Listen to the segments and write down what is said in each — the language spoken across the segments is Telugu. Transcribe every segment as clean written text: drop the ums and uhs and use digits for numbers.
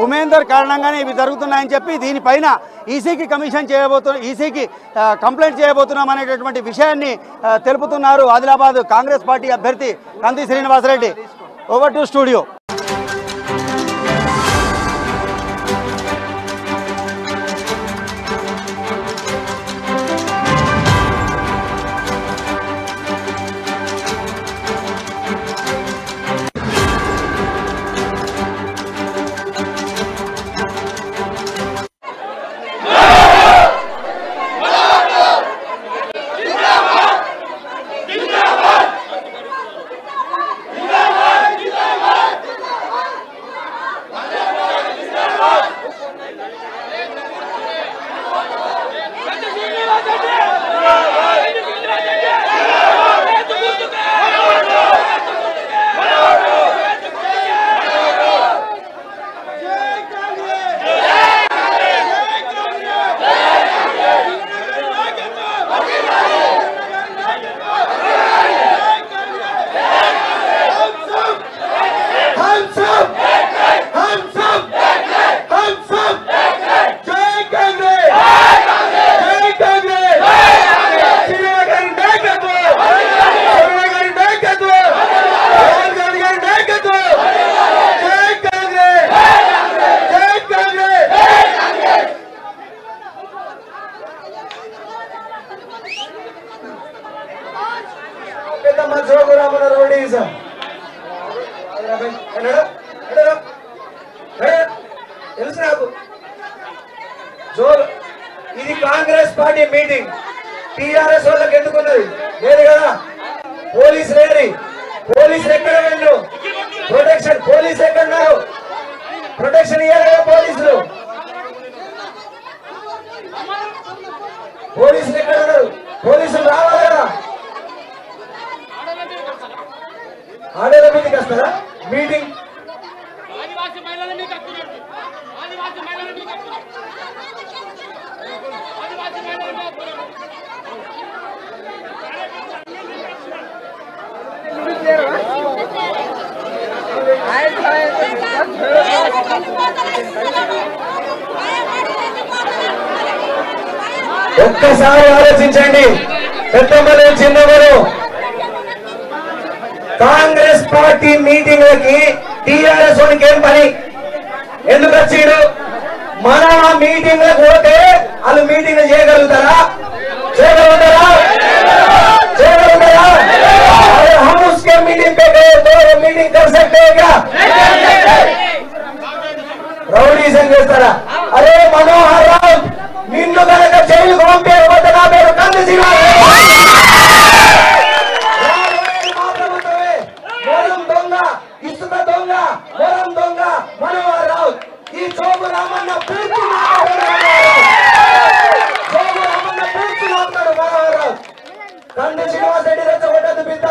ఉమేందర్ కారణంగానే ఇవి జరుగుతున్నాయని చెప్పి దీనిపైన ఈసీకి ఈసీకి కంప్లైంట్ చేయబోతున్నాం అనేటటువంటి విషయాన్ని తెలుపుతున్నారు ఆదిలాబాద్ కాంగ్రెస్ పార్టీ అభ్యర్థి కంది శ్రీనివాసరెడ్డి. Over to studio. ఇది కాంగ్రెస్ పార్టీ మీటింగ్. టీఆర్ఎస్ వాళ్ళకి ఎందుకున్నది లేదు కదా. పోలీసులు ఏరి, పోలీసులు ఎక్కడ వెళ్ళు, ప్రొటెక్షన్ పోలీసులు ఎక్కడున్నారు, ప్రొటెక్షన్ ఇవ్వలేదా పోలీసులు, పోలీసులు ఎక్కడ ఉన్నారు, పోలీసులు రావాలి కదా. ఆడేల మీటింగ్ వస్తారా మీటింగ్. ఒక్కసారి ఆలోచించండి పెద్దమ్మలు చిన్నమ్మలు. కాంగ్రెస్ పార్టీ మీటింగ్లకి టీఆర్ఎస్ వానికి ఏం పని, ఎందుకు వచ్చిండు? మనం ఆ మీటింగ్ పోతే వాళ్ళు మీటింగ్ చేయగలుగుతారా? చేయగలుగుతారా? చేయగలుగుతారా? हम उसके मीटिंग पे गए तो मीटिंग कर सकते हैं क्या? రౌడీజం చేస్తారా? అరే మనోహర్ రావు నిన్ను కనుక జైలుకు పంపేయకపోతే నా పేరు కంది శ్రీనివాసరెడ్డి. మొరం దొంగ, ఇసుక దొంగ, మొరం దొంగ మనోహర్ రావు. ఈ జోగు రామన్న పూర్తి జోగు రామన్న పూర్తి నాపుతాడు మనోహర్ రావు. కంది శ్రీనివాసరెడ్డి రెచ్చగొట్టదు బిడ్డ.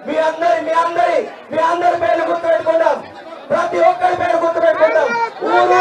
మీ అందరి పేర్లు గుర్తు పెట్టుకుందాం, ప్రతి ఒక్కరి పేరు గుర్తు పెట్టుకుందాం. ఊరు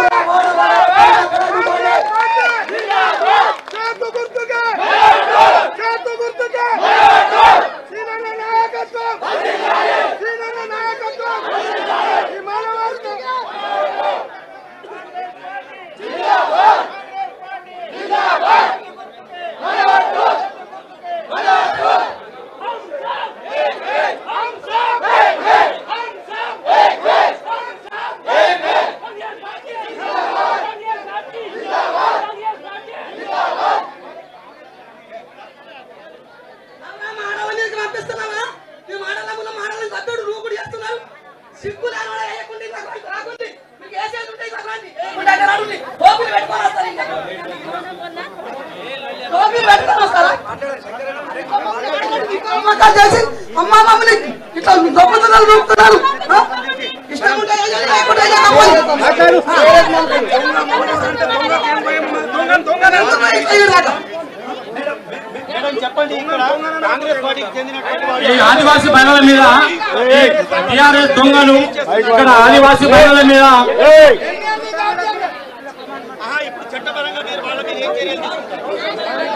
అమ్మా మమ్మల్ని ఇట్లా దొంగతనాలు నూపుతున్నారు. ఇష్టం ఉంటే ఈ ఆదివాసీ మహిళల మీద టీఆర్ఎస్ దొంగలు ఇక్కడ ఆదివాసీ మహిళల మీద ఇప్పుడు చట్టపరంగా మీరు వాళ్ళ మీద ఏం చర్యలు తీసుకుంటారు?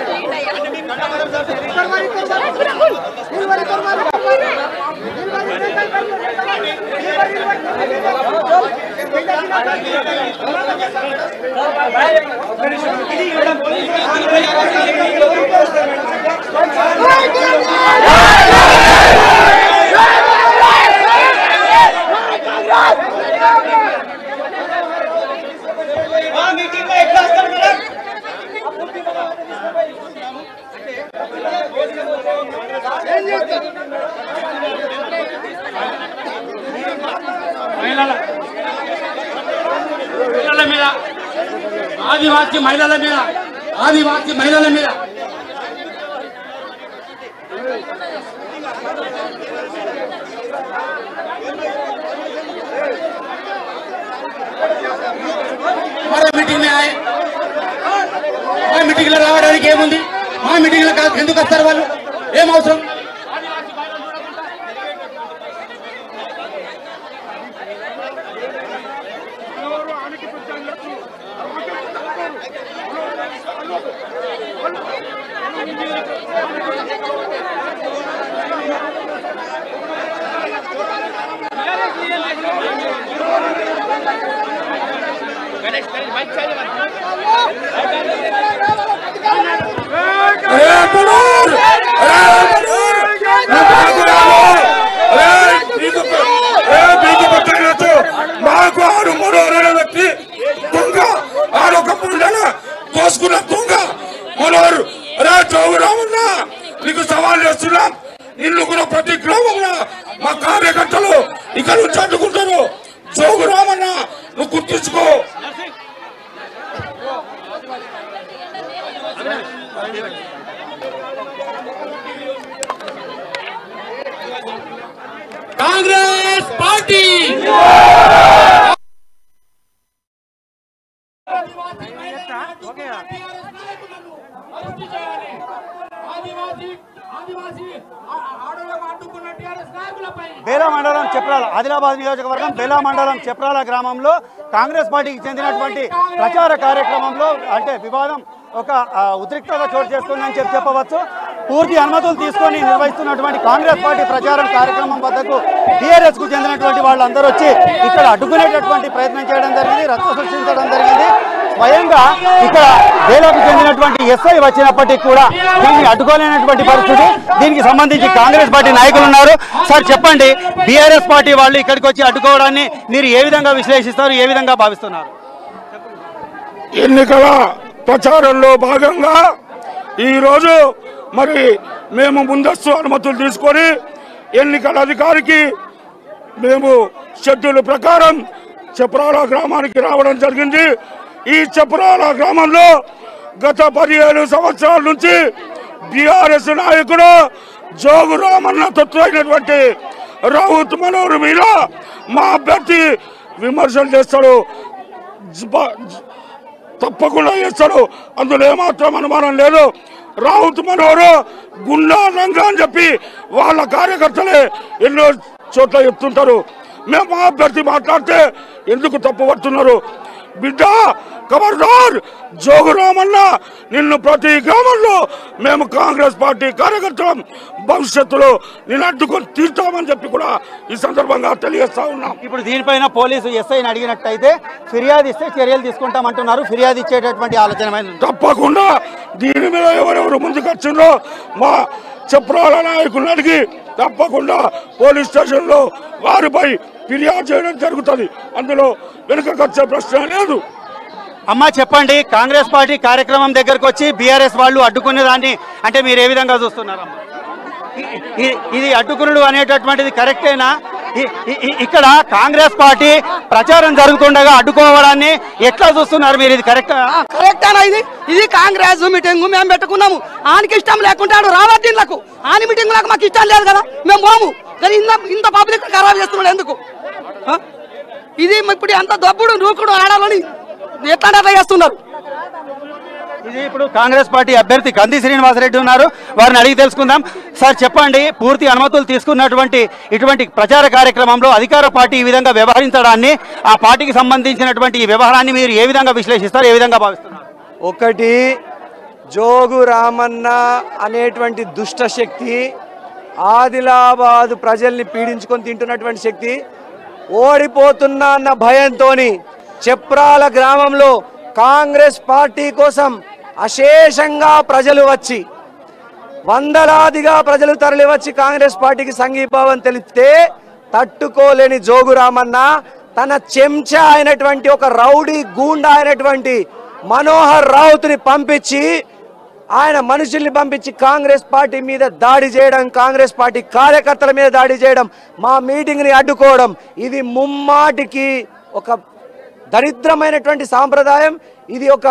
ఆదివాసీ మహిళల మీద మీటింగ్ లో రావడానికి ఏముంది? మా మీటింగ్ లో ఎందుకు వస్తారు వాళ్ళు? ఏం అవసరం? మాకు ఆరు మూడో వ్యక్తి దొంగ ఆడొకప్పుడు తోసుకున్న దొంగ మనోరు జోగురామన్నా నీకు సవాల్ చేస్తున్నాం. నిన్ను కూడా ప్రతి గ్రామంలో మా కార్యకర్తలు ఇక్కడ నుంచి అడ్డుకుంటారు. జోగురామన్నా నువ్వు గుర్తించుకో. కాంగ్రెస్ పార్టీ బేలా మండలం చెప్రాల ఆదిలాబాద్ నియోజకవర్గం బేలా మండలం చెప్రాల గ్రామంలో కాంగ్రెస్ పార్టీకి చెందినటువంటి ప్రచార కార్యక్రమంలో అంటే వివాదం ఒక ఉద్రిక్తత చోటు చేసుకుందని చెప్పవచ్చు. పూర్తి అనుమతులు తీసుకొని నిర్వహిస్తున్నటువంటి కాంగ్రెస్ పార్టీ ప్రచారం కార్యక్రమం వద్దకు టీఆర్ఎస్ కు చెందినటువంటి వాళ్ళందరూ వచ్చి ఇక్కడ అడ్డుకునేటటువంటి ప్రయత్నం చేయడం జరిగింది, రచ్చ సృష్టించడం జరిగింది. స్వయంగా ఇక్కడ బేలాకు చెందినటువంటి ఎస్ఐ వచ్చినప్పటికీ కూడా దీన్ని అడ్డుకోలేనటువంటి పరిస్థితి. దీనికి సంబంధించి కాంగ్రెస్ పార్టీ నాయకులు ఉన్నారు. సార్ చెప్పండి, బీఆర్ఎస్ పార్టీ వాళ్ళు ఇక్కడికి వచ్చి అడ్డుకోవడాన్ని మీరు ఏ విధంగా విశ్లేషిస్తారు, ఏ విధంగా భావిస్తున్నారు? ఎన్నికల ప్రచారంలో భాగంగా ఈరోజు మరి మేము ముందస్తు అనుమతులు తీసుకొని ఎన్నికల అధికారికి మేము షెడ్యూల్ ప్రకారం చెప్రాల గ్రామానికి రావడం జరిగింది. ఈ చెప్రాల గ్రామంలో గత 15 సంవత్సరాల నుంచి బీఆర్ఎస్ నాయకుడు జోగురామన్న తొత్తులైనటువంటి రౌత్ మనోహర్ మీద మా అభ్యర్థి విమర్శలు చేస్తాడు, తప్పకుండా చేస్తాడు. అందులో ఏమాత్రం అనుమానం లేదు. రౌత్ మనోహర్ గుండా రంగా అని చెప్పి వాళ్ళ కార్యకర్తలే ఎన్నో చోట్ల చెప్తుంటారు. మేము మా అభ్యర్థి మాట్లాడితే ఎందుకు తప్పు పడుతున్నారు? బిడ్డ ఖబర్దార్, జోగురామన్న నిన్ను ప్రతి గ్రామంలో మేము కాంగ్రెస్ పార్టీ కార్యకర్తలం, భవిష్యత్తులో నిన్ను అడ్డుకొని తీర్చామని చెప్పి కూడా ఈ సందర్భంగా తెలియజేస్తా ఉన్నాం. ఇప్పుడు దీనిపైన పోలీసు ఎస్ఐని అడిగినట్టయితే ఫిర్యాదు ఇస్తే చర్యలు తీసుకుంటామంటున్నారు. ఫిర్యాదు ఇచ్చేటటువంటి ఆలోచన తప్పకుండా దీని మీద ఎవరెవరు ముందుకు వచ్చిందో మా చెప్రాల నాయకులను అడిగి తప్పకుండా పోలీస్ స్టేషన్ లో వారిపై ఫిర్యాదు చేయడం జరుగుతుంది. అందులో వెనుకకొచ్చే ప్రశ్న లేదు. అమ్మ చెప్పండి, కాంగ్రెస్ పార్టీ కార్యక్రమం దగ్గరకు వచ్చి బీఆర్ఎస్ వాళ్ళు అడ్డుకునే దాన్ని అంటే మీరు ఏ విధంగా చూస్తున్నారమ్మా? ఇది అడ్డుకునుడు అనేటటువంటిది కరెక్టేనా? ఇక్కడ కాంగ్రెస్ పార్టీ ప్రచారం జరుగుతుండగా అడ్డుకోవడాన్ని ఎట్లా చూస్తున్నారు మీరు? ఇది కరెక్టేనా? ఇది కాంగ్రెస్ మీటింగ్ మేము పెట్టుకున్నాము. ఆయనకి ఇష్టం లేకుంటాడు రావద్దీన్లకు, ఆయన మీటింగ్ లకు మాకు ఇష్టం లేదు కదా, మేము పోము. కానీ ఇంత పబ్లిక్ ఖరాబ్ చేస్తున్నాడు ఎందుకు? ఇది ఇప్పుడు అంత దబ్బుడు నూకుడు ఆడాలని ఎట్లా చేస్తున్నారు? ఇది ఇప్పుడు కాంగ్రెస్ పార్టీ అభ్యర్థి కంది శ్రీనివాసరెడ్డి ఉన్నారు, వారిని అడిగి తెలుసుకుందాం. సార్ చెప్పండి, పూర్తి అనుమతులు తీసుకున్నటువంటి ఇటువంటి ప్రచార కార్యక్రమంలో అధికార పార్టీ ఈ విధంగా వ్యవహరించడాన్ని, ఆ పార్టీకి సంబంధించినటువంటి ఈ వ్యవహారాన్ని మీరు ఏ విధంగా విశ్లేషిస్తారు, ఏ విధంగా భావిస్తున్నారు? ఒకటి, జోగు రామన్న అనేటువంటి దుష్ట శక్తి ఆదిలాబాద్ ప్రజల్ని పీడించుకొని తింటున్నటువంటి శక్తి ఓడిపోతున్నా అన్న భయంతో చెప్రాల గ్రామంలో కాంగ్రెస్ పార్టీ కోసం అశేషంగా ప్రజలు వచ్చి వందలాదిగా ప్రజలు తరలివచ్చి కాంగ్రెస్ పార్టీకి సంఘీభావం తెలిపితే తట్టుకోలేని జోగు రామన్న తన చెంచా అయినటువంటి ఒక రౌడీ గూండా అయినటువంటి మనోహర్ రావుత్ని పంపించి ఆయన మనుషుల్ని పంపించి కాంగ్రెస్ పార్టీ మీద దాడి చేయడం, కాంగ్రెస్ పార్టీ కార్యకర్తల మీద దాడి చేయడం, మా మీటింగ్ని అడ్డుకోవడం, ఇది ముమ్మాటికి ఒక దరిద్రమైనటువంటి సాంప్రదాయం. ఇది ఒక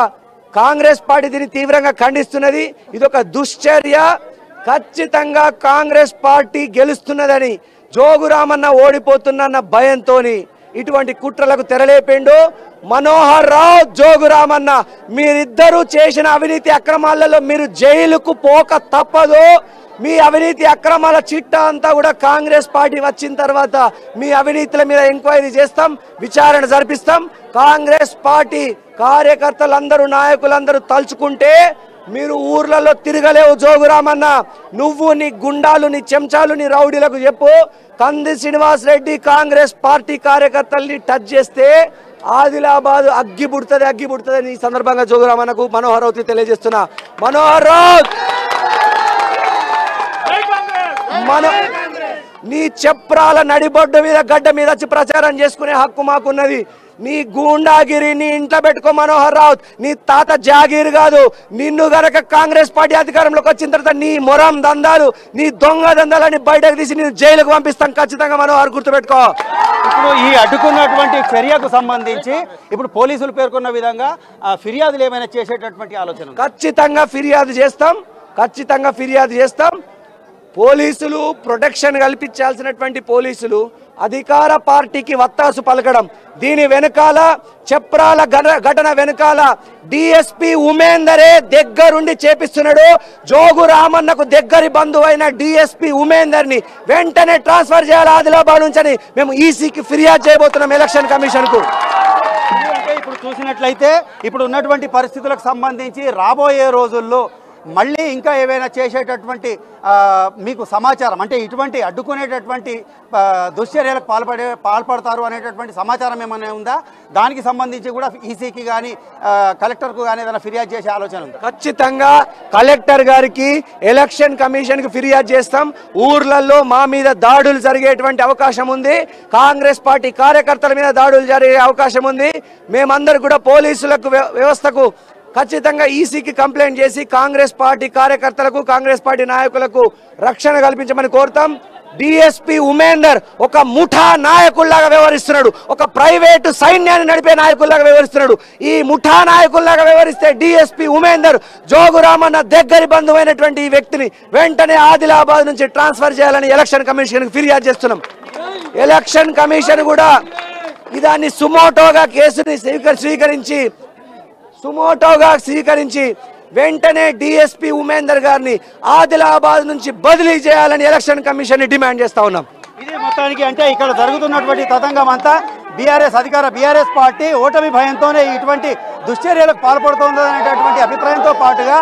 కాంగ్రెస్ పార్టీ దీన్ని తీవ్రంగా ఖండిస్తున్నది. ఇది ఒక దుశ్చర్య. ఖచ్చితంగా కాంగ్రెస్ పార్టీ గెలుస్తున్నదని జోగురామన్న ఓడిపోతున్న భయంతో ఇటువంటి కుట్రలకు తెరలేపిండు. మనోహర్ రావు, జోగురామన్న మీరిద్దరూ చేసిన అవినీతి అక్రమాలలో మీరు జైలుకు పోక తప్పదు. మీ అవినీతి అక్రమాల చిట్టా అంతా కూడా కాంగ్రెస్ పార్టీ వచ్చిన తర్వాత మీ అవినీతుల మీద ఎంక్వైరీ చేస్తాం, విచారణ జరిపిస్తాం. కాంగ్రెస్ పార్టీ కార్యకర్తలందరూ నాయకులందరూ తలుచుకుంటే మీరు ఊర్లలో తిరగలేవు. జోగురామన్న నువ్వు నీ గుండాలు, నీ చెంచాలు, నీ రౌడీలకు చెప్పు, కంది శ్రీనివాస్ రెడ్డి కాంగ్రెస్ పార్టీ కార్యకర్తల్ని టచ్ చేస్తే ఆదిలాబాద్ అగ్గి పుడుతుంది. ఈ సందర్భంగా జోగురామన్నకు మనోహర్ రావుతి తెలియజేస్తున్నా. మనోహర్ రావుత్, నీ చెప్రాల నడిబొడ్డు మీద గడ్డ మీద వచ్చి ప్రచారం చేసుకునే హక్కు మాకున్నది. నీ గూండాగిరి నీ ఇంట్లో పెట్టుకో మనోహర్ రావుత్. నీ తాత జాగీర్ కాదు. నిన్ను గనక కాంగ్రెస్ పార్టీ అధికారంలోకి వచ్చిన తర్వాత నీ మొరం దందాలు, నీ దొంగ దందాలని బయటకు తీసి నేను జైలుకు పంపిస్తాం. ఖచ్చితంగా మనోహర్ గుర్తుపెట్టుకో. ఇప్పుడు ఈ అడ్డుకున్నటువంటి చర్యకు సంబంధించి ఇప్పుడు పోలీసులు పేర్కొన్న విధంగా ఫిర్యాదులు ఏమైనా చేసేటటువంటి ఆలోచన? ఖచ్చితంగా ఫిర్యాదు చేస్తాం. పోలీసులు ప్రొటెక్షన్ కల్పించాల్సినటువంటి పోలీసులు అధికార పార్టీకి వత్తాసు పలకడం, దీని వెనకాల చెప్రాల ఘటన వెనకాల డిఎస్పీ ఉమేందరే దగ్గరుండి చేపిస్తున్నాడు. జోగు రామన్నకు దగ్గరి బంధువైన డిఎస్పీ ఉమేందర్ని వెంటనే ట్రాన్స్ఫర్ చేయాలి ఆదిలాబాద్ నుంచి మేము ఈసీకి ఫిర్యాదు చేయబోతున్నాం ఎలక్షన్ కమిషన్ కు. ఇప్పుడు చూసినట్లయితే ఇప్పుడు ఉన్నటువంటి పరిస్థితులకు సంబంధించి రాబోయే రోజుల్లో మళ్ళీ ఇంకా ఏవైనా చేసేటటువంటి మీకు సమాచారం, అంటే ఇటువంటి అడ్డుకునేటటువంటి దుశ్చర్యలకు పాల్పడతారు అనేటటువంటి సమాచారం ఏమైనా ఉందా? దానికి సంబంధించి కూడా ఈసీకి కానీ కలెక్టర్కు కానీ ఏదైనా ఫిర్యాదు చేసే ఆలోచన ఉందా? ఖచ్చితంగా కలెక్టర్ గారికి, ఎలక్షన్ కమిషన్కి ఫిర్యాదు చేస్తాం. ఊర్లలో మా మీద దాడులు జరిగేటువంటి అవకాశం ఉంది. కాంగ్రెస్ పార్టీ కార్యకర్తల మీద దాడులు జరిగే అవకాశం ఉంది. మేమందరూ కూడా పోలీసులకు వ్యవస్థకు ఖచ్చితంగా ఈసీకి కంప్లైంట్ చేసి కాంగ్రెస్ పార్టీ కార్యకర్తలకు, కాంగ్రెస్ పార్టీ నాయకులకు రక్షణ కల్పించమని కోరుతాం. డిఎస్పీ ఉమేందర్ ఒక ముఠా నాయకుల్లాగా వ్యవహరిస్తున్నాడు, ఒక ప్రైవేటు సైన్యాన్ని నడిపే నాయకుల్లాగా వ్యవహరిస్తున్నాడు. ఈ ముఠా నాయకుల్లాగా వ్యవహరిస్తే డిఎస్పీ ఉమేందర్ జోగురామన్న దగ్గరి బంధువైనటువంటి ఈ వ్యక్తిని వెంటనే ఆదిలాబాద్ నుంచి ట్రాన్స్ఫర్ చేయాలని ఎలక్షన్ కమిషన్ ఫిర్యాదు చేస్తున్నాం. ఎలక్షన్ కమిషన్ కూడా ఇదాన్ని సుమోటోగా కేసుని స్వీకరించి వెంటనే డిఎస్పీ ఉమేందర్ గారిని ఆదిలాబాద్ నుంచి బదిలీ చేయాలని ఎలక్షన్ కమిషన్ డిమాండ్ చేస్తా ఉన్నాం. ఇది మొత్తానికి అంటే ఇక్కడ జరుగుతున్నటువంటి తతంగం అంతా బీఆర్ఎస్ పార్టీ ఓటమి భయంతోనే ఇటువంటి దుశ్చర్యలకు పాల్పడుతోందనేటటువంటి అభిప్రాయంతో పాటుగా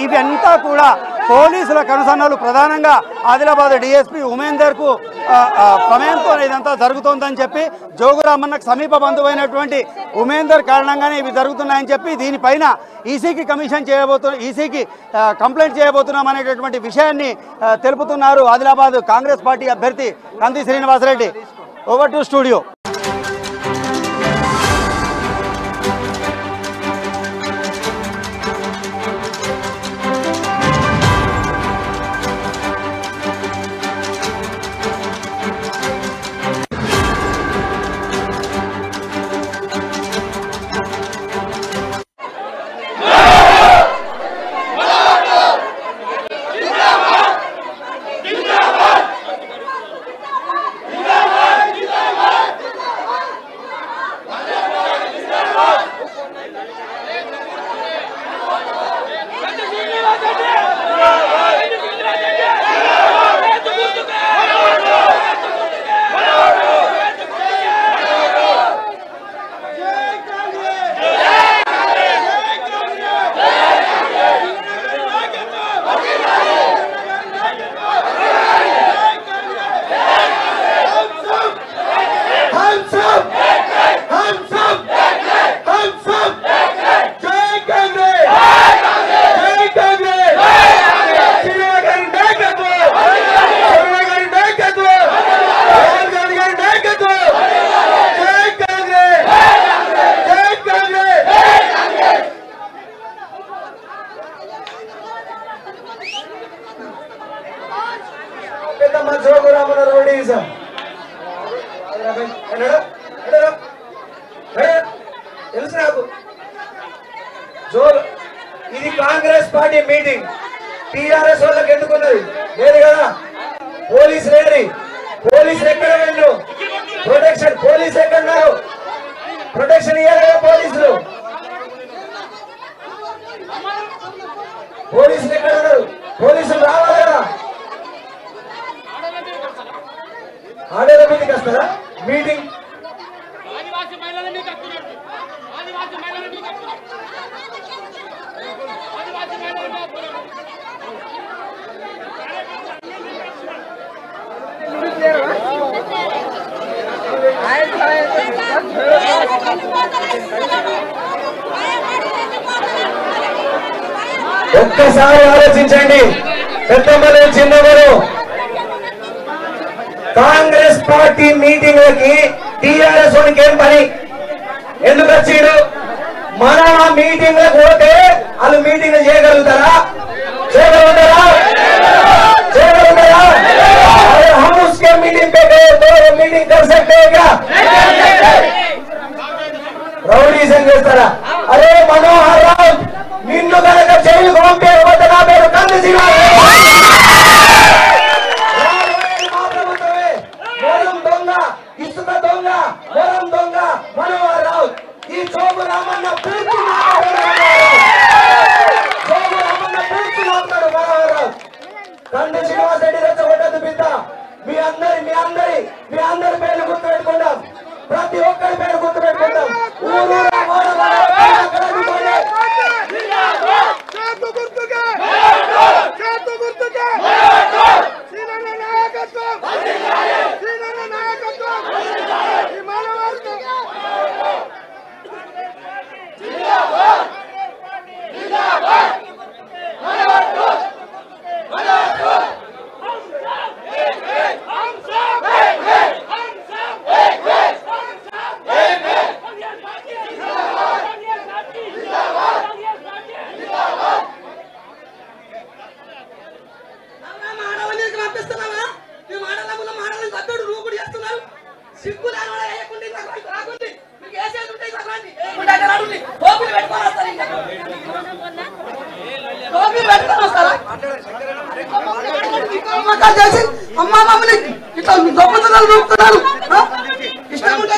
ఇవంతా కూడా పోలీసుల కనుసన్నలు ప్రధానంగా ఆదిలాబాద్ డిఎస్పీ ఉమేందర్కు ప్రమేయంతో ఇదంతా జరుగుతోందని చెప్పి, జోగురామన్నకు సమీప బంధువైనటువంటి ఉమేందర్ కారణంగానే ఇవి జరుగుతున్నాయని చెప్పి దీనిపైన ఈసీకి కంప్లైంట్ చేయబోతున్నాం అనేటటువంటి విషయాన్ని తెలుపుతున్నారు ఆదిలాబాద్ కాంగ్రెస్ పార్టీ అభ్యర్థి కంది Srinivas Reddy. Over to studio. తెలుసు నాకు. ఇది కాంగ్రెస్ పార్టీ మీటింగ్. టీఆర్ఎస్ వాళ్ళకి ఎందుకున్నది లేదు కదా. పోలీసు లేని పోలీసులు ఎక్కడ వెళ్ళు ప్రొటెక్షన్ పోలీసులు ఎక్కడున్నారు? ప్రొటెక్షన్ ఇవ్వలేదా పోలీసులు? పోలీసులు ఎక్కడ ఉన్నారు? పోలీసులు రావాలి కదా. ఆడేళ్ళ మీటింగ్ వస్తారా? మీటింగ్ ఒక్కసారి ఆలోచించండి పెద్దమ్మలు చిన్నమ్మలు. కాంగ్రెస్ పార్టీ మీటింగ్లకి టీఆర్ఎస్ వానికి ఏం పని? ఎందుకు వచ్చాడు? మన మీటింగ్లకు పోతే వాళ్ళు మీటింగ్లు చేయగలుగుతారా? చేయగలుగుతారా? చేయగలుగుతారా? हम उसके मीटिंग पे गए तो मीटिंग कर सकते हैं क्या? రౌడీజం చేస్తారా? అరే మనోహర్ రావు నిన్ను కనుక జైలుకు పంపేయకపోతే నా పేరు కంది శ్రీనివాస్. మొరం దొంగ, ఇసుక దొంగ, మొరం దొంగ మనోహర్ రావు. ఈ జోగు రామన్న పూర్తి జోగు రామన్న పూర్తి నాపుతాడు మనోహర్ రావు. కంది శ్రీనివాస్ రెడ్డి రెచ్చగొట్టదు బిడ్డ. మీ అందరి పేర్లు గుర్తు పెట్టుకుంటాం. ప్రతి ఒక్కరి పేరు గుర్తు పెట్టుకుంటాం. ఊరు అమ్మా మమ్మల్ని ఇట్లా దొంగతనాలు దొరుకుతున్నారు. ఇష్టం ఉంటే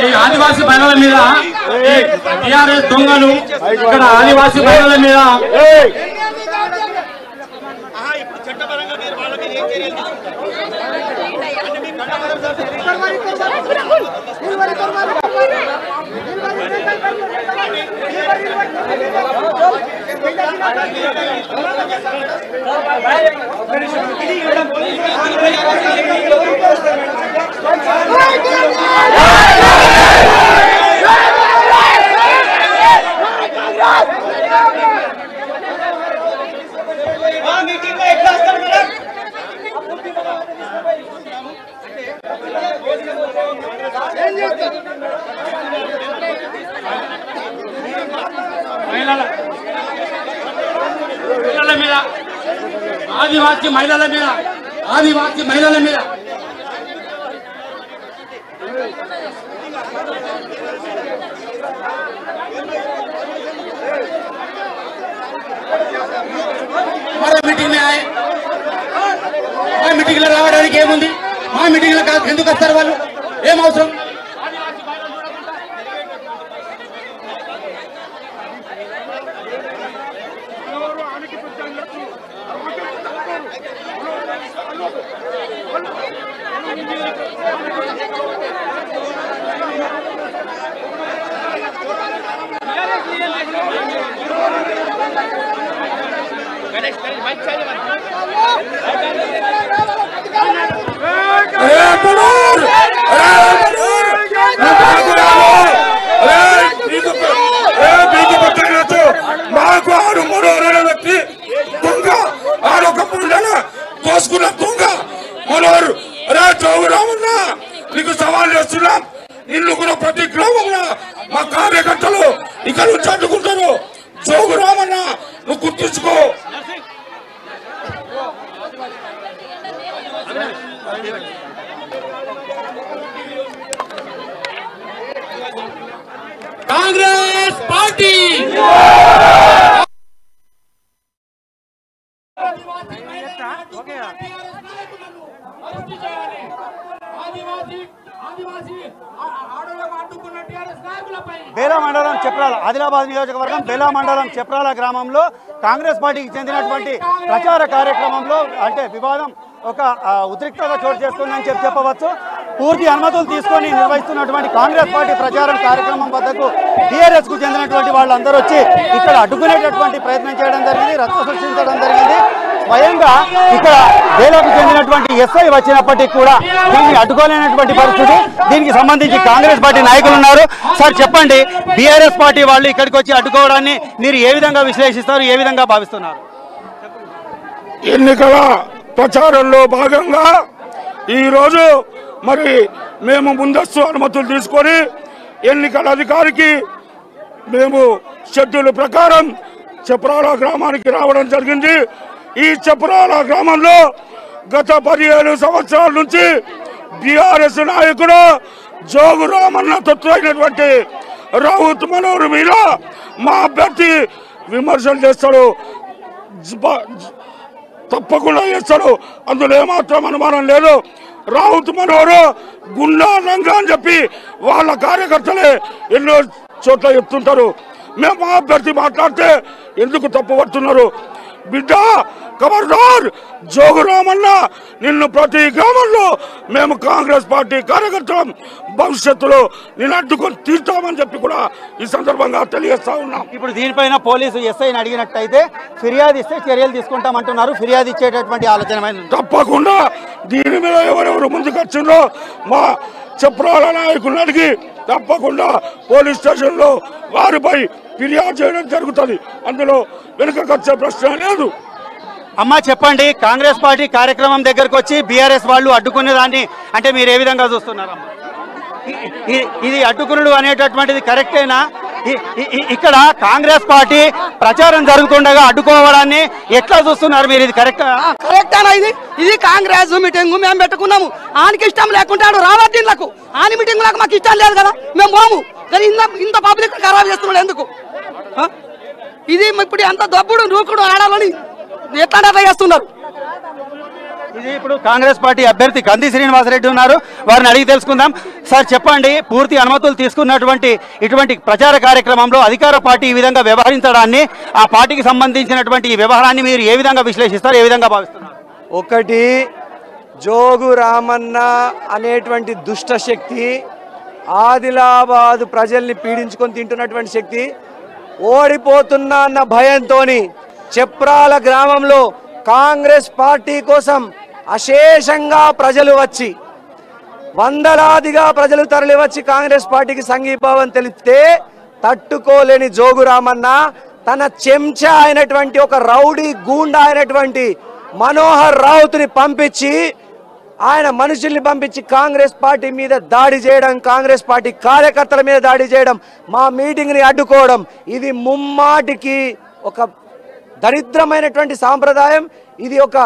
ఈ ఆదివాసీ మహిళల మీద టీఆర్ఎస్ దొంగలు ఇక్కడ ఆదివాసీ మహిళల మీద మహిళల మీద ఆదివాసీ మహిళల మీద हमारे मीटिंग में आए మా మీటింగ్ లో రావడానికి ఏముంది మా మీటింగ్ లో ఎందుకు వస్తారు వాళ్ళు ఏం అవసరం మాకు ఆడు మరో వ్యక్తి దొంగ ఆడొకప్పుడు దోసుకున్న దొంగ మనోరు అరే చౌగు రామన్న నీకు సవాల్ చేస్తున్నాం నిన్ను కూడా ప్రతి గ్రామంలో మా కార్యకర్తలు ఇక్కడ నుంచి అడ్డుకుంటారు చౌగు రామన్న నువ్వు గుర్తించుకో బేలా మండలం చప్రాల ఆదిలాబాద్ నియోజకవర్గం బేలా మండలం చప్రాల గ్రామంలో కాంగ్రెస్ పార్టీకి చెందినటువంటి ప్రచార కార్యక్రమంలో అంటే వివాదం ఒక ఉద్రిక్తత చోటు చేసుకుందని చెప్పవచ్చు. పూర్తి అనుమతులు తీసుకొని నిర్వహిస్తున్నటువంటి కాంగ్రెస్ పార్టీ ప్రచారం కార్యక్రమం వద్దకు టీఆర్ఎస్ కు చెందినటువంటి వాళ్ళందరూ వచ్చి ఇక్కడ అడ్డుకునేటటువంటి ప్రయత్నం చేయడం జరిగింది, రచ్చ సృష్టించడం జరిగింది. స్వయంగా ఇక్కడ బేలాకు చెందినటువంటి ఎస్ఐ వచ్చినప్పటికీ కూడా దీన్ని అడ్డుకోలేనటువంటి పరిస్థితి. దీనికి సంబంధించి కాంగ్రెస్ పార్టీ నాయకులు ఉన్నారు. సార్ చెప్పండి, బీఆర్ఎస్ పార్టీ వాళ్ళు ఇక్కడికి వచ్చి అడ్డుకోవడాన్ని మీరు ఏ విధంగా విశ్లేషిస్తారు, ఏ విధంగా భావిస్తున్నారు? ఎన్నికల ప్రచారంలో భాగంగా ఈరోజు మరి మేము ముందస్తు అనుమతులు తీసుకొని ఎన్నికల అధికారికి మేము షెడ్యూల్ ప్రకారం చప్రాల గ్రామానికి రావడం జరిగింది. ఈ చప్రాల గ్రామంలో గత 15 సంవత్సరాల నుంచి బీఆర్ఎస్ నాయకుడు జోగు రామన్న తొత్తులైనటువంటి రౌత్ మనోహర్ మీద మా అభ్యర్థి విమర్శలు చేస్తాడు, తప్పకుండా చేస్తాడు. అందులో ఏమాత్రం అనుమానం లేదు. రౌత్ మనోహర్ గుండా లంగా అని చెప్పి వాళ్ళ కార్యకర్తలే ఎన్నో చోట్ల చెప్తుంటారు. మేము మా అభ్యర్థి మాట్లాడితే ఎందుకు తప్పు పడుతున్నారు? బిడ్డ ఖబర్దార్, జోగు రామన్న నిన్ను ప్రతి గ్రామంలో మేము కాంగ్రెస్ పార్టీ కార్యకర్తలం భవిష్యత్తులో నిన్ను అడ్డుకొని తీర్చామని చెప్పి కూడా ఈ సందర్భంగా తెలియజేస్తా ఉన్నాం. ఇప్పుడు దీనిపైన పోలీసు ఎస్ఐని అడిగినట్టయితే ఫిర్యాదు ఇస్తే చర్యలు తీసుకుంటామంటున్నారు. ఫిర్యాదు ఇచ్చేటటువంటి ఆలోచన తప్పకుండా దీని మీద ఎవరెవరు ముందుకు వచ్చిందో మా చప్రాల నాయకులను అడిగి తప్పకుండా పోలీస్ స్టేషన్ లో వారిపై ఫిర్యాదు చేయడం జరుగుతుంది. అందులో వెనుకకొచ్చే ప్రశ్న లేదు. అమ్మా చెప్పండి, కాంగ్రెస్ పార్టీ కార్యక్రమం దగ్గరకు వచ్చి బీఆర్ఎస్ వాళ్ళు అడ్డుకునే దాన్ని అంటే మీరు ఏ విధంగా చూస్తున్నారమ్మా? ఇది అడ్డుకునుడు అనేటటువంటిది కరెక్టేనా? ఇక్కడ కాంగ్రెస్ పార్టీ ప్రచారం జరుగుతుండగా అడ్డుకోవడాన్ని ఎట్లా చూస్తున్నారు మీరు? ఇది కరెక్టేనా? ఇది కాంగ్రెస్ మీటింగ్ మేము పెట్టుకున్నాము. ఆయనకి ఇష్టం లేకుంటే ఆడు రావద్దీన్లకు ఆయన మీటింగ్ లకు మాకు ఇష్టం లేదు కదా, మేము పోము. కానీ ఇంత పబ్లిక్ ఖరాబ్ చేస్తున్నాడు ఎందుకు? ఇది ఇప్పుడు ఎంత దబ్బుడు నూకుడు ఆడాలని ఎట్లా చేస్తున్నారు? ఇది ఇప్పుడు కాంగ్రెస్ పార్టీ అభ్యర్థి కంది శ్రీనివాసరెడ్డి ఉన్నారు, వారిని అడిగి తెలుసుకుందాం. సార్ చెప్పండి, పూర్తి అనుమతులు తీసుకున్నటువంటి ఇటువంటి ప్రచార కార్యక్రమంలో అధికార పార్టీ ఈ విధంగా వ్యవహరించడాన్ని, ఆ పార్టీకి సంబంధించినటువంటి ఈ వ్యవహారాన్ని మీరు ఏ విధంగా విశ్లేషిస్తారు, ఏ విధంగా భావిస్తున్నారు? ఒకటి, జోగు రామన్న అనేటువంటి దుష్ట శక్తి, ఆదిలాబాద్ ప్రజల్ని పీడించుకొని తింటున్నటువంటి శక్తి ఓడిపోతున్నా అన్న భయంతో చప్రాల గ్రామంలో కాంగ్రెస్ పార్టీ కోసం అశేషంగా ప్రజలు వచ్చి వందలాదిగా ప్రజలు తరలి వచ్చి కాంగ్రెస్ పార్టీకి సంఘీభావం తెలిపితే తట్టుకోలేని జోగు రామన్న తన చెంచా అయినటువంటి ఒక రౌడీ గూండా అయినటువంటి మనోహర్ రౌత్ని పంపించి ఆయన మనుషుల్ని పంపించి కాంగ్రెస్ పార్టీ మీద దాడి చేయడం, కాంగ్రెస్ పార్టీ కార్యకర్తల మీద దాడి చేయడం, మా మీటింగ్ని అడ్డుకోవడం, ఇది ముమ్మాటికి ఒక దరిద్రమైనటువంటి సాంప్రదాయం. ఇది ఒక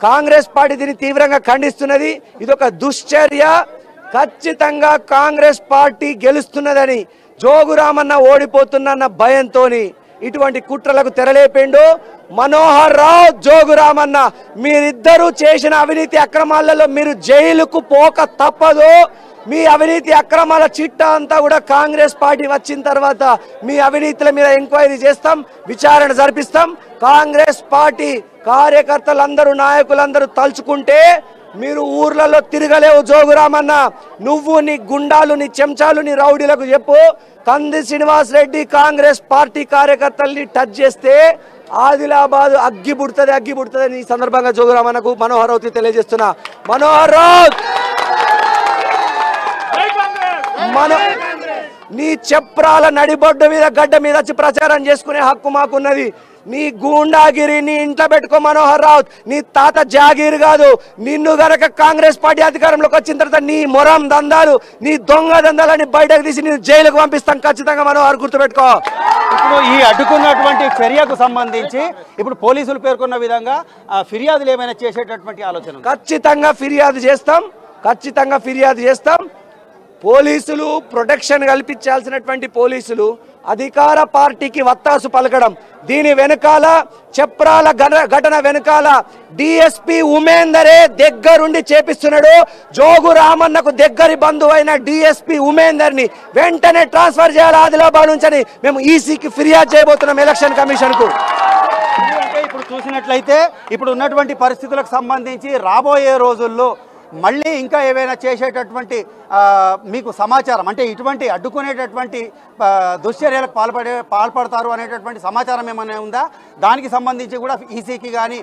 కాంగ్రెస్ పార్టీ దీన్ని తీవ్రంగా ఖండిస్తున్నది. ఇది ఒక దుశ్చర్య. ఖచ్చితంగా కాంగ్రెస్ పార్టీ గెలుస్తున్నదని జోగు రామన్న ఓడిపోతున్న భయంతో ఇటువంటి కుట్రలకు తెరలేపిండు మనోహర్ రావు, జోగు రామన్న. మీరిద్దరూ చేసిన అవినీతి అక్రమాలలో మీరు జైలుకు పోక తప్పదు. మీ అవినీతి అక్రమాల చిట్టా అంతా కూడా కాంగ్రెస్ పార్టీ వచ్చిన తర్వాత మీ అవినీతుల మీద ఎంక్వైరీ చేస్తాం, విచారణ జరిపిస్తాం. కాంగ్రెస్ పార్టీ కార్యకర్తలందరూ నాయకులందరూ తలుచుకుంటే మీరు ఊర్లలో తిరగలేవు. జోగు రామన్న, నువ్వు నీ గుండాలు, నీ చెంచాలు, నీ రౌడీలకు చెప్పు, కంది శ్రీనివాస్ రెడ్డి కాంగ్రెస్ పార్టీ కార్యకర్తల్ని టచ్ చేస్తే ఆదిలాబాద్ అగ్గి పుడుతుంది అని ఈ సందర్భంగా జోగు రామన్నకు మనోహర్ రౌత్ తెలియజేస్తున్నా. మనోహర్ రౌత్, నీ చప్రాల నడిబొడ్డు మీద గడ్డ మీద వచ్చి ప్రచారం చేసుకునే హక్కు మాకున్నది. నీ గూండాగిరి నీ ఇంట్లో పెట్టుకో మనోహర్ రావుత్. నీ తాత జాగీర్ కాదు. నిన్ను గనక కాంగ్రెస్ పార్టీ అధికారంలోకి వచ్చిన తర్వాత నీ మొరం దందాలు, నీ దొంగ దందాలని బయటకు తీసి నేను జైలుకు పంపిస్తాం ఖచ్చితంగా మనోహర్, గుర్తుపెట్టుకో. ఇప్పుడు ఈ అడ్డుకున్నటువంటి చర్యకు సంబంధించి ఇప్పుడు పోలీసులు పేర్కొన్న విధంగా ఫిర్యాదులు ఏమైనా చేసేటటువంటి ఆలోచన? ఖచ్చితంగా ఫిర్యాదు చేస్తాం. పోలీసులు ప్రొటెక్షన్ కల్పించాల్సినటువంటి పోలీసులు అధికార పార్టీకి వత్తాసు పలకడం, దీని వెనకాల చప్రాల ఘటన వెనకాల డిఎస్పీ ఉమేందరే దగ్గరుండి చేపిస్తున్నాడు. జోగు రామన్నకు దగ్గరి బంధువైన డిఎస్పీ ఉమేందర్ ని వెంటనే ట్రాన్స్ఫర్ చేయాలి ఆదిలాబాద్ నుంచి మేము ఈసీకి ఫిర్యాదు చేయబోతున్నాం ఎలక్షన్ కమిషన్ కు. ఇప్పుడు చూసినట్లయితే ఇప్పుడు ఉన్నటువంటి పరిస్థితులకు సంబంధించి రాబోయే రోజుల్లో మళ్ళీ ఇంకా ఏవైనా చేసేటటువంటి మీకు సమాచారం అంటే ఇటువంటి అడ్డుకునేటటువంటి దుశ్చర్యలకు పాల్పడతారు అనేటటువంటి సమాచారం ఏమైనా ఉందా? దానికి సంబంధించి కూడా ఈసీకి కానీ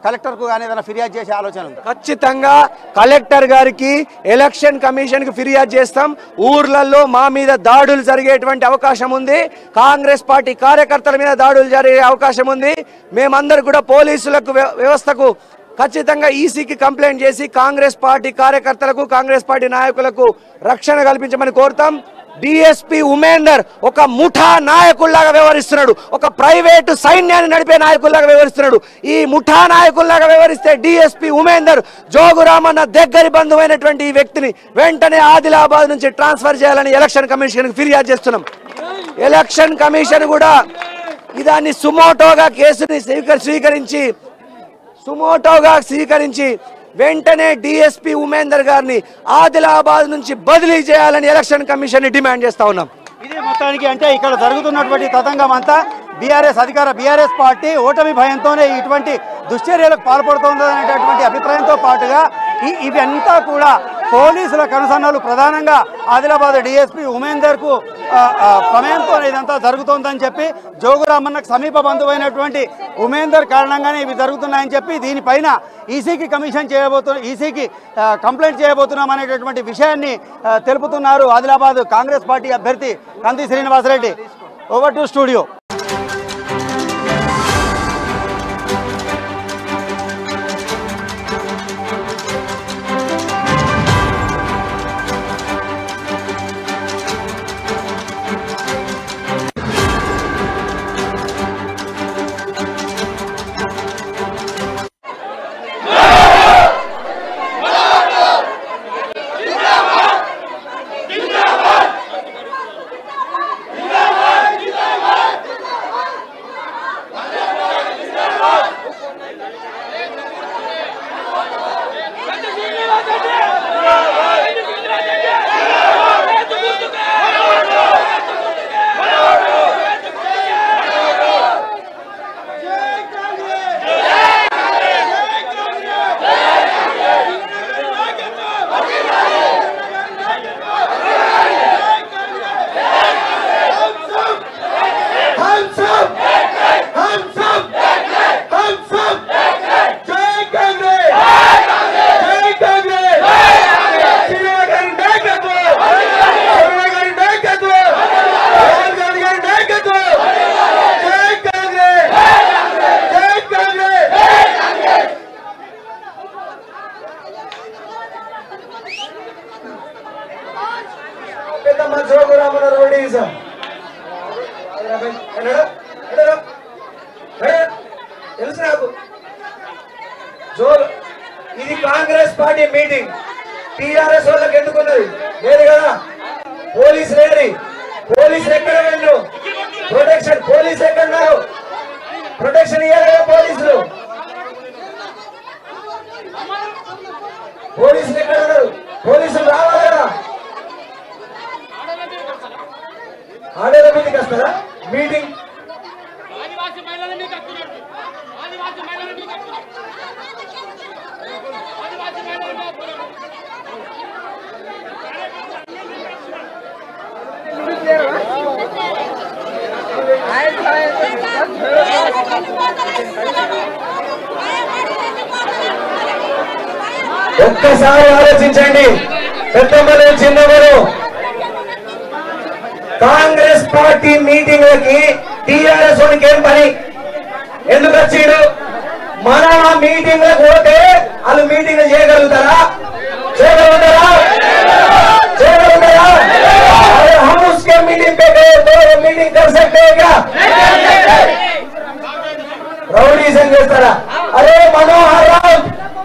కలెక్టర్కు కానీ ఏదైనా ఫిర్యాదు చేసే ఆలోచన ఉంది? ఖచ్చితంగా కలెక్టర్ గారికి ఎలక్షన్ కమిషన్కి ఫిర్యాదు చేస్తాం. ఊర్లలో మా మీద దాడులు జరిగేటువంటి అవకాశం ఉంది, కాంగ్రెస్ పార్టీ కార్యకర్తల మీద దాడులు జరిగే అవకాశం ఉంది. మేమందరూ కూడా పోలీసులకు వ్యవస్థకు ఖచ్చితంగా ఈసీకి కంప్లైంట్ చేసి కాంగ్రెస్ పార్టీ కార్యకర్తలకు కాంగ్రెస్ పార్టీ నాయకులకు రక్షణ కల్పించమని కోరుతాం. డిఎస్పీ ఉమేందర్ ఒక ముఠా నాయకుల్లాగా వ్యవహరిస్తున్నాడు, ఒక ప్రైవేటు సైన్యాన్ని నడిపే నాయకుల్లాగా వ్యవహరిస్తున్నాడు. ఈ ముఠా నాయకుల్లాగా వ్యవహరిస్తే డిఎస్పీ ఉమేందర్ జోగు రామన్న దగ్గరి బంధువైనటువంటి ఈ వ్యక్తిని వెంటనే ఆదిలాబాద్ నుంచి ట్రాన్స్ఫర్ చేయాలని ఎలక్షన్ కమిషన్ ఫిర్యాదు చేస్తున్నాం. ఎలక్షన్ కమిషన్ కూడా దాన్ని సుమోటోగా కేసుని స్వీకరించి వెంటనే డిఎస్పీ ఉమేందర్ గారిని ఆదిలాబాద్ నుంచి బదిలీ చేయాలని ఎలక్షన్ కమిషన్ డిమాండ్ చేస్తా ఉన్నాం. ఇది మొత్తానికి అంటే ఇక్కడ జరుగుతున్నటువంటి తతంగం అంతా బీఆర్ఎస్ పార్టీ ఓటమి భయంతోనే ఇటువంటి దుశ్చర్యలకు పాల్పడుతోందనేటటువంటి అభిప్రాయంతో పాటుగా ఇవంతా కూడా పోలీసుల కనుసన్నలు ప్రధానంగా ఆదిలాబాద్ డిఎస్పీ ఉమేందర్కు ప్రమేయంతో ఇదంతా జరుగుతోందని చెప్పి జోగురామన్నకు సమీప బంధువైనటువంటి ఉమేందర్ కారణంగానే ఇవి జరుగుతున్నాయని చెప్పి దీనిపైన ఈసీకి కంప్లైంట్ చేయబోతున్నాం అనేటటువంటి విషయాన్ని తెలుపుతున్నారు ఆదిలాబాద్ కాంగ్రెస్ పార్టీ అభ్యర్థి కంది శ్రీనివాసరెడ్డి. Over to studio. ఇది కాంగ్రెస్ పార్టీ మీటింగ్, టీఆర్ఎస్ వాళ్ళకి ఎందుకున్నది లేదు కదా. పోలీసు లేని పోలీసులు ఎక్కడ వెళ్ళు, ప్రొటెక్షన్ పోలీసు ఎక్కడున్నారు, ప్రొటెక్షన్ ఇవ్వాలి పోలీసులు. పోలీసులు ఎక్కడ ఉన్నారు, పోలీసులు రావాలి కదా. ఆడేళ్ళ మీటింగ్ వస్తారా మీటింగ్? ఒక్కసారి ఆలోచించండి పెద్దమ్మలు చిన్నమ్మలు. కాంగ్రెస్ పార్టీ మీటింగ్లకి టీఆర్ఎస్ వానికి ఏం పని, ఎందుకు వచ్చాడు? మన మీటింగ్లకు పోతే వాళ్ళు మీటింగ్లు చేయగలుగుతారా? हम उसके मीटिंग पे गए तो मीटिंग कर सकते हैं क्या? రౌడీజం చేస్తారా? అరే మనోహర్ రావు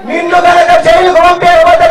నిన్ను కనుక జైలుకు పంపేయకపోతే